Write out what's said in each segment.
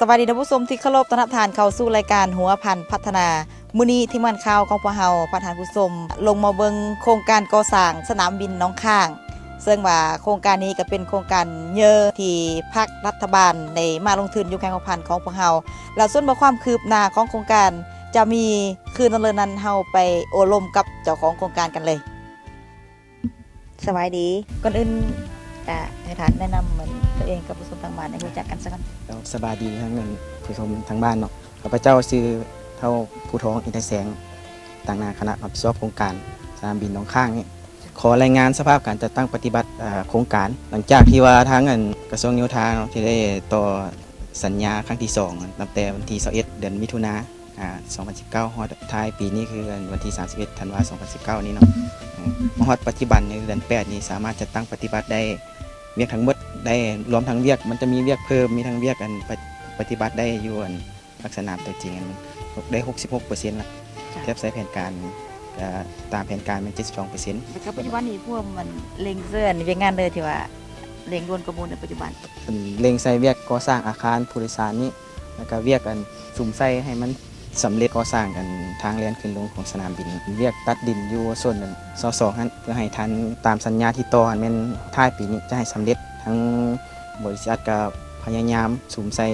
วัสดีท่านผู้ชมที่เคารพต้อนรับทานเข้าสู่รายการหัวพันพัฒนามื้อนี้ที่มันข่าวของพวกเฮาประธานผู้ชมลงมาเบิ่งโครงการก่อสร้างสนามบินน้องข้างซึ่งว่าโครงการนี้ก็เป็นโครงการเยอะที่ภาครัฐบาลได้มาลงทุนอยู่แข่งขันของพวกเฮาแล้วส่วนความคืบหน้าของโครงการจะมีคืนนั้นเฮาไปโอลมกับเจ้าของโครงการกันเลยสวัสดีก่อนอื่นให้ท่านแนะนำเหมือนตัวเองกับผู้ชมทางบ้านให้รู้จักกันสักกันสบายดีทั้งนั้นผู้ชมทางบ้านเนาะข้าพเจ้าชื่อเท่าผู้ท้องอินทแสงต่างนาคณะรับผิดชอบโครงการสนามบินน้องข้างนี่ขอรายงานสภาพการจัดตั้งปฏิบัติโครงการหลังจากที่ว่าทางกระทรวงโยธาที่ได้ต่อสัญญาครั้งที่2ตั้งแต่วันที่21เดือนมิถุนายน2019ฮอดท้ายปีนี้คือวันที่31ธันวาคม2019นี้เนาะมฮอดปัจจุบันในเดือน8นี้สามารถจัดตั้งปฏิบัติได้เวียกทั้งหมดได้รวมทั้งเวียกมันจะมีเวียกเพิ่มมีทั้งเวียกปฏิบัติได้อยู่ลักษณะตัวจริงได้ 66% ละเทียบใช้แผนการตามแผนการมัน 72% แต่ปัจจุบันนี้พวกมันเล็งเสื้อเวียกงานเลยที่ว่าเล็งด่วนกระบวนในปัจจุบันเล็งใส่เวียกก่อสร้างอาคารผู้โดยสารนี้แล้วก็เวียกซุ่มใส่ให้มันสำเร็จก่อสร้างกันทางเลียนขึ้นลงของสนามบินเวียกตัดดินอยู่ส่วน2นั้นเพื่อให้ทันตามสัญญาที่ต่อแม่นท้ายปีนี้จะให้สำเร็จทั้งบริษัทกับพยายามสุ่มใส่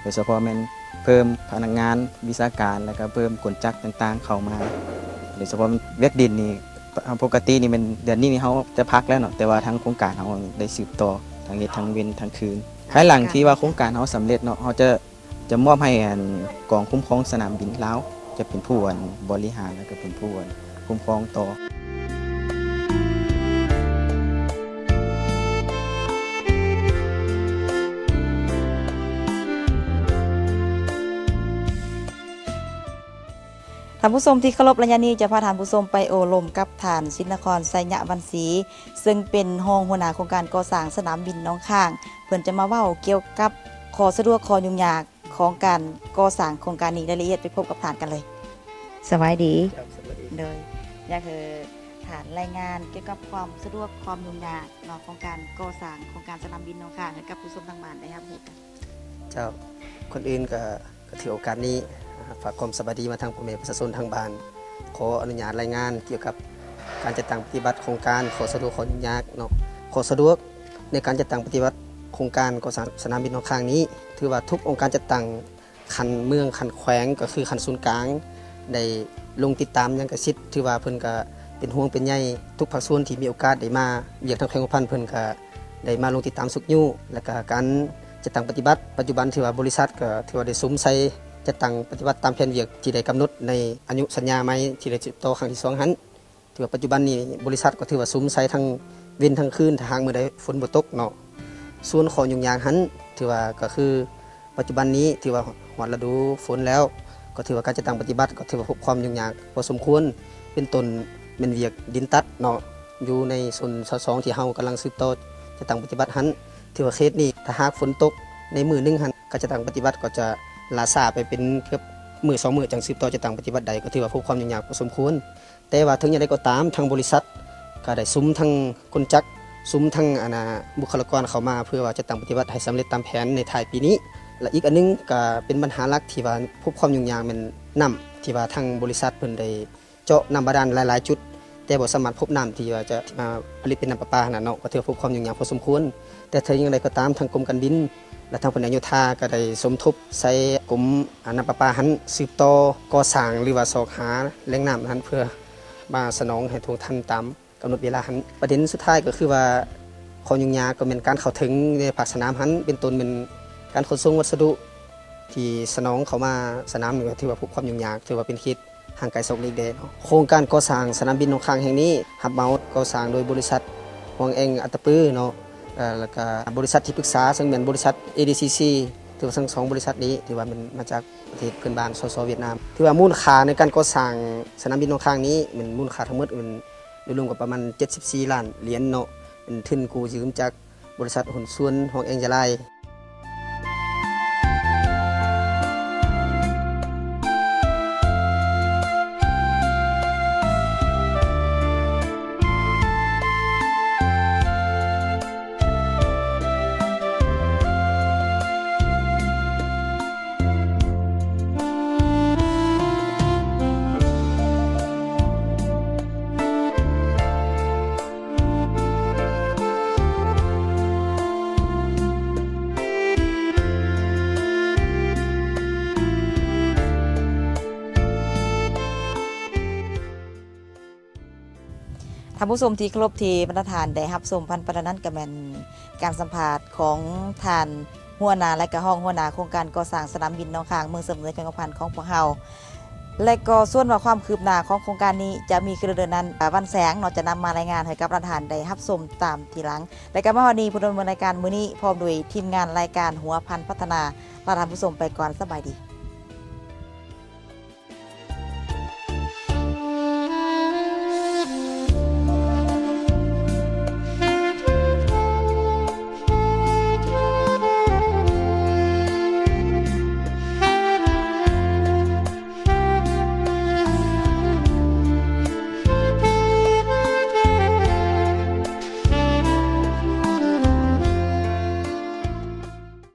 โดยเฉพาะแม่นเพิ่มพนักงานวิชาการแล้วก็เพิ่มกลจักรต่างๆเข้ามาโดยเฉพาะเวียกดินนี่ปกตินี่เป็นเดือนนี้นี่เขาจะพักแล้วเนาะแต่ว่าทางโครงการเขาได้สืบต่อทางเฮ็ดทางเว้นทางคืนภายหลังที่ว่าโครงการเขาสำเร็จเนาะเขาจะมอบให้กองคุ้มครองสนามบินลาวจะเป็นผู้บริหารแล้วก็เป็นผู้คุ้มครองต่อท่านผู้ชมที่เคารพระยะนี้จะพาท่านผู้ชมไปโอลมกับท่านชินครไสยะวันศรีซึ่งเป็นรองหัวหน้าโครงการก่อสร้างสนามบินน้องข้างเพิ่นจะมาเว้าเกี่ยวกับข้อสะดวกข้อยุ่งยากของการก่อสร้างโครงการนี้รายละเอียดไปพบกับท่านกันเลยสวัสดีโดยอยากคือฐานรายงานเกี่ยวกับความสะดวกความยุ่งยากของการก่อสร้างโครงการสนามบินน้องข้างให้กับผู้ชมทางบ้านได้รับรู้กันเจ้าคนอื่นก็ถือโอกาสนี้ฝากความสวัสดีมาทางพ่อแม่ประชาชนทางบ้านขออนุญาตรายงานเกี่ยวกับการจัดตั้งปฏิบัติโครงการขอสะดวกขอยุ่งยากเนาะขอสะดวกในการจัดตั้งปฏิบัติโครงการก่อสร้างสนามบินน้องข้างนี้ถือว่าทุกองค์การจัดตั้งคันเมืองคันแขวงก็คือคันศูนย์กลางได้ลงติดตามอย่างกระชิดถือว่าเพิ่นก็เป็นห่วงเป็นใยทุกภาคส่วนที่มีโอกาสได้มาเวียกทางแขวงพันเพิ่นก็ได้มาลงติดตามสุกยู่และก็การจัดตั้งปฏิบัติปัจจุบันถือว่าบริษัทก็ถือว่าได้ซุ้มใส่จัดตั้งปฏิบัติตามแผนเวียกที่ได้กำหนดในอายุสัญญาใหม่ที่ได้ต่อครั้งที่2หันถือว่าปัจจุบันนี้บริษัทก็ถือว่าซุ้มใส่ทั้งเว้นทั้งคืนทางมื้อใดฝนบ่ตกเนาะส่วนข้อยุ่งยากหันถือว่าก็คือปัจจุบันนี้ถือว่าฮอดฤดูฝนแล้วก็ถือว่าการจัดตั้งปฏิบัติก็ถือว่าพบความยุ่งยากพอสมควรเป็นต้นแม่นเวียกดินตัดเนาะอยู่ในส่วน2ที่เฮากำลังสืบต่อจัดตั้งปฏิบัติหันถือว่าเคสนี้ถ้าหากฝนตกในมื้อนึงหันการจัดตั้งปฏิบัติก็จะลาซาไปเป็นเกือบมื้อ2มื้อจังสืบต่อจัดตั้งปฏิบัติใดก็ถือว่าพบความยุ่งยากพอสมควรแต่ว่าถึงอย่างไรก็ตามทางบริษัทก็ได้ซุ้มทั้งคนจักรซุ้มทั้งบุคลากรเข้ามาเพื่อว่าจะตั้งปฏิบัติให้สำเร็จตามแผนในท้ายปีนี้และอีกอันนึงก็เป็นปัญหาหลักที่ว่าพบความยุ่งยากเป็นน้ำที่ว่าทางบริษัทเพิ่นได้เจาะน้ำบาดาลหลายๆจุดแต่บ่สามารถพบน้ำที่ว่าจะมาผลิตเป็นน้ำประปาขนาดเนาะก็ถือพบความยุ่งยากพอสมควรแต่ถึงอย่างไรก็ตามทางกรมการบินและทางแผนกโยธาก็ได้สมทบใส่กรมน้ำประปาหันสืบต่อก่อสร้างหรือว่าสอกหาแหล่งน้ำนั้นเพื่อมาสนองให้ทุกท่านตามกำหนดเวลาหันประเด็นสุดท้ายก็คือว่าข้อยุ่งยากก็เป็นการเข้าถึงในภาคสนามหันเป็นต้นเป็นการขนส่งวัสดุที่สนองเข้ามาสนามนี่ก็ถือว่าพบความยุ่งยากถือว่าเป็นคิดห่างไกลโศกเล็กเดนโครงการก่อสร้างสนามบินน้องข้างแห่งนี้รับเหมาก่อสร้างโดยบริษัทฮวงเองอัตตปื้อเนาะแล้วก็บริษัทที่ปรึกษาซึ่งเป็นบริษัท ADCC ถือว่าทั้ง2บริษัทนี้ถือว่ามันมาจากประเทศเพื่อนบ้านสเวียดนามถือว่ามูลค่าในการก่อสร้างสนามบินน้องข้างนี้มันมูลค่าทั้งหมดมันรวมกับประมาณ74ล้านเหรียญเนาะเป็นทุนกู้ยืมจากบริษัทหุ้นส่วนฮวงเองจะไล ท่านผู้ชมที่เคารพที่บรรทานได้รับชมพันประนั้นก็แม่นการสัมภาษณ์ของท่านหัวหน้าและก็ห้องหัวหน้าโครงการก่อสร้างสนามบินหนองคายเมืองเสมอจังหวัดพันของพวกเฮาและก็ส่วนว่าความคืบหน้าของโครงการนี้จะมีขึ้นเดือนนั้นวันแสงเนาะจะนำมารายงานให้กับประธานได้รับชมตามทีหลังและก็มาวันนี้ผู้ดำเนินรายการมื้อนี้พร้อมด้วยทีมงานรายการหัวพันพัฒนาลาท่านผู้ชมไปก่อนสบายดี